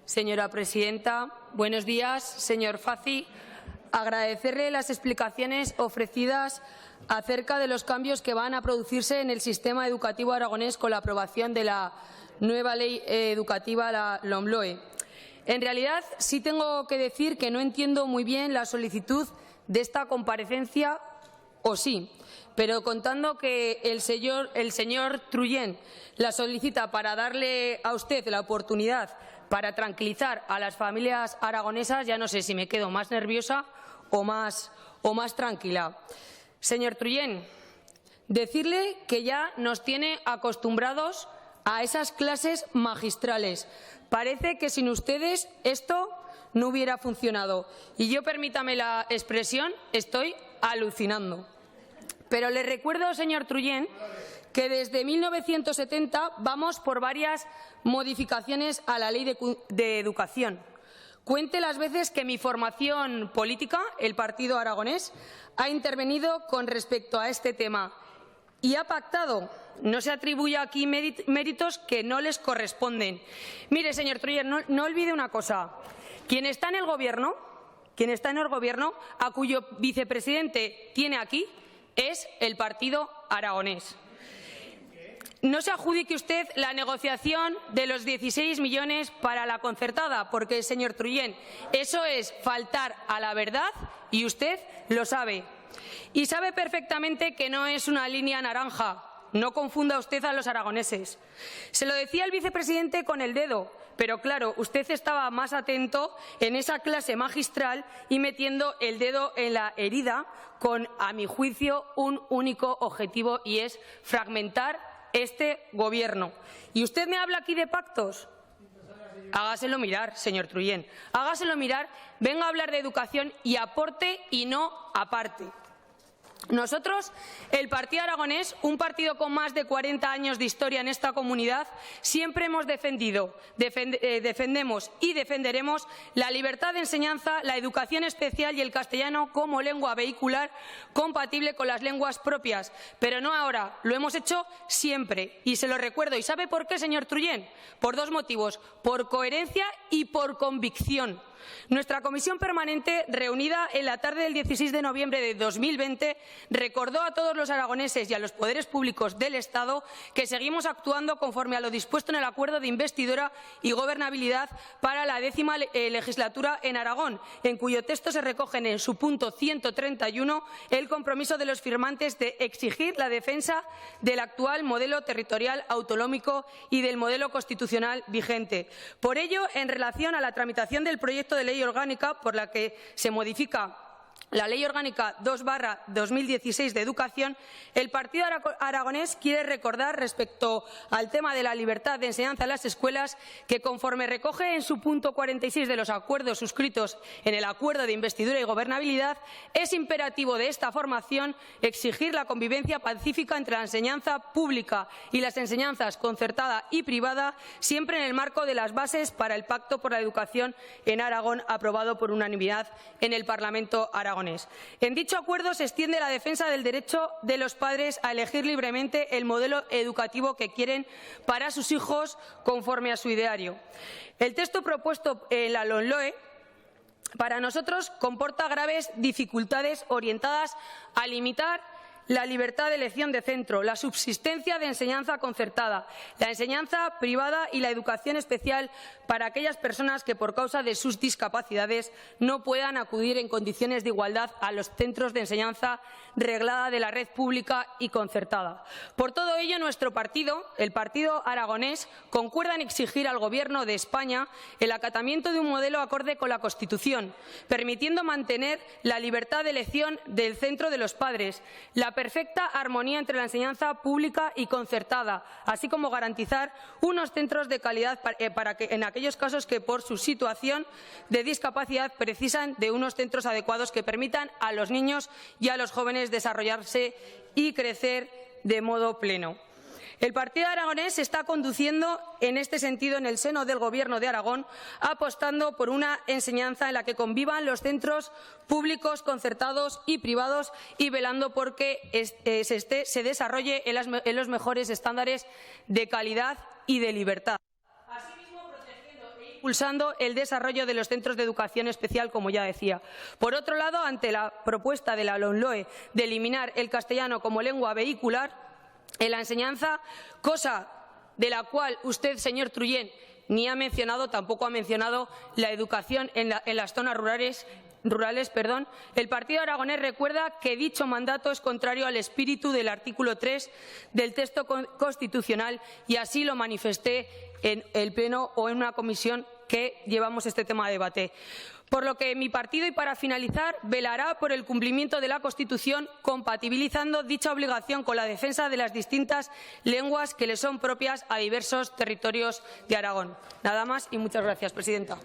Señora presidenta, buenos días, señor Fazi. Agradecerle las explicaciones ofrecidas acerca de los cambios que van a producirse en el sistema educativo aragonés con la aprobación de la nueva ley educativa, la LOMLOE. En realidad, sí tengo que decir que no entiendo muy bien la solicitud de esta comparecencia, o sí, pero contando que el señor Trullén la solicita para darle a usted la oportunidad para tranquilizar a las familias aragonesas, ya no sé si me quedo más nerviosa o más tranquila. Señor Trullén, decirle que ya nos tiene acostumbrados a esas clases magistrales. Parece que sin ustedes esto no hubiera funcionado. Y yo, permítame la expresión, estoy alucinando. Pero le recuerdo, señor Trullén, que desde 1970 vamos por varias modificaciones a la Ley de Educación. Cuente las veces que mi formación política, el Partido Aragonés, ha intervenido con respecto a este tema y ha pactado. No se atribuya aquí méritos que no les corresponden. Mire, señor Trullén, no olvide una cosa. Quien está en el Gobierno, a cuyo vicepresidente tiene aquí, es el Partido Aragonés. No se adjudique usted la negociación de los 16 millones para la concertada, porque, señor Trullén, eso es faltar a la verdad y usted lo sabe. Y sabe perfectamente que no es una línea naranja. No confunda usted a los aragoneses. Se lo decía el vicepresidente con el dedo, pero claro, usted estaba más atento en esa clase magistral y metiendo el dedo en la herida con, a mi juicio, un único objetivo, y es fragmentar este Gobierno. ¿Y usted me habla aquí de pactos? Hágaselo mirar, señor Trullén. Hágaselo mirar, venga a hablar de educación y aporte y no aparte. Nosotros, el Partido Aragonés, un partido con más de 40 años de historia en esta comunidad, siempre hemos defendemos y defenderemos la libertad de enseñanza, la educación especial y el castellano como lengua vehicular compatible con las lenguas propias. Pero no ahora, lo hemos hecho siempre y se lo recuerdo. ¿Y sabe por qué, señor Trullén? Por dos motivos: por coherencia y por convicción. Nuestra comisión permanente, reunida en la tarde del 16 de noviembre de 2020, recordó a todos los aragoneses y a los poderes públicos del Estado que seguimos actuando conforme a lo dispuesto en el acuerdo de investidura y gobernabilidad para la 10ª legislatura en Aragón, en cuyo texto se recoge en su punto 131 el compromiso de los firmantes de exigir la defensa del actual modelo territorial autonómico y del modelo constitucional vigente. Por ello, en relación a la tramitación del proyecto de ley orgánica por la que se modifica la Ley Orgánica 2/2016 de Educación, el Partido Aragonés quiere recordar, respecto al tema de la libertad de enseñanza en las escuelas, que conforme recoge en su punto 46 de los acuerdos suscritos en el Acuerdo de Investidura y Gobernabilidad, es imperativo de esta formación exigir la convivencia pacífica entre la enseñanza pública y las enseñanzas concertada y privada, siempre en el marco de las bases para el Pacto por la Educación en Aragón, aprobado por unanimidad en el Parlamento aragonés. En dicho acuerdo se extiende la defensa del derecho de los padres a elegir libremente el modelo educativo que quieren para sus hijos conforme a su ideario. El texto propuesto en la LOMLOE para nosotros comporta graves dificultades orientadas a limitar la libertad de elección de centro, la subsistencia de enseñanza concertada, la enseñanza privada y la educación especial para aquellas personas que, por causa de sus discapacidades, no puedan acudir en condiciones de igualdad a los centros de enseñanza reglada de la red pública y concertada. Por todo ello, nuestro partido, el Partido Aragonés, concuerda en exigir al Gobierno de España el acatamiento de un modelo acorde con la Constitución, permitiendo mantener la libertad de elección del centro de los padres, la perfecta armonía entre la enseñanza pública y concertada, así como garantizar unos centros de calidad para que, en aquellos casos que por su situación de discapacidad precisan de unos centros adecuados que permitan a los niños y a los jóvenes desarrollarse y crecer de modo pleno. El Partido Aragonés se está conduciendo en este sentido en el seno del Gobierno de Aragón, apostando por una enseñanza en la que convivan los centros públicos, concertados y privados y velando por que se desarrolle en los mejores estándares de calidad y de libertad. Asimismo, protegiendo e impulsando el desarrollo de los centros de educación especial, como ya decía. Por otro lado, ante la propuesta de la LOMLOE de eliminar el castellano como lengua vehicular en la enseñanza, cosa de la cual usted, señor Trullén, ni ha mencionado, tampoco ha mencionado la educación en las zonas rurales, el Partido Aragonés recuerda que dicho mandato es contrario al espíritu del artículo 3 del texto constitucional y así lo manifesté en el Pleno o en una comisión que llevamos este tema a debate. Por lo que mi partido, y para finalizar, velará por el cumplimiento de la Constitución, compatibilizando dicha obligación con la defensa de las distintas lenguas que le son propias a diversos territorios de Aragón. Nada más y muchas gracias, presidenta.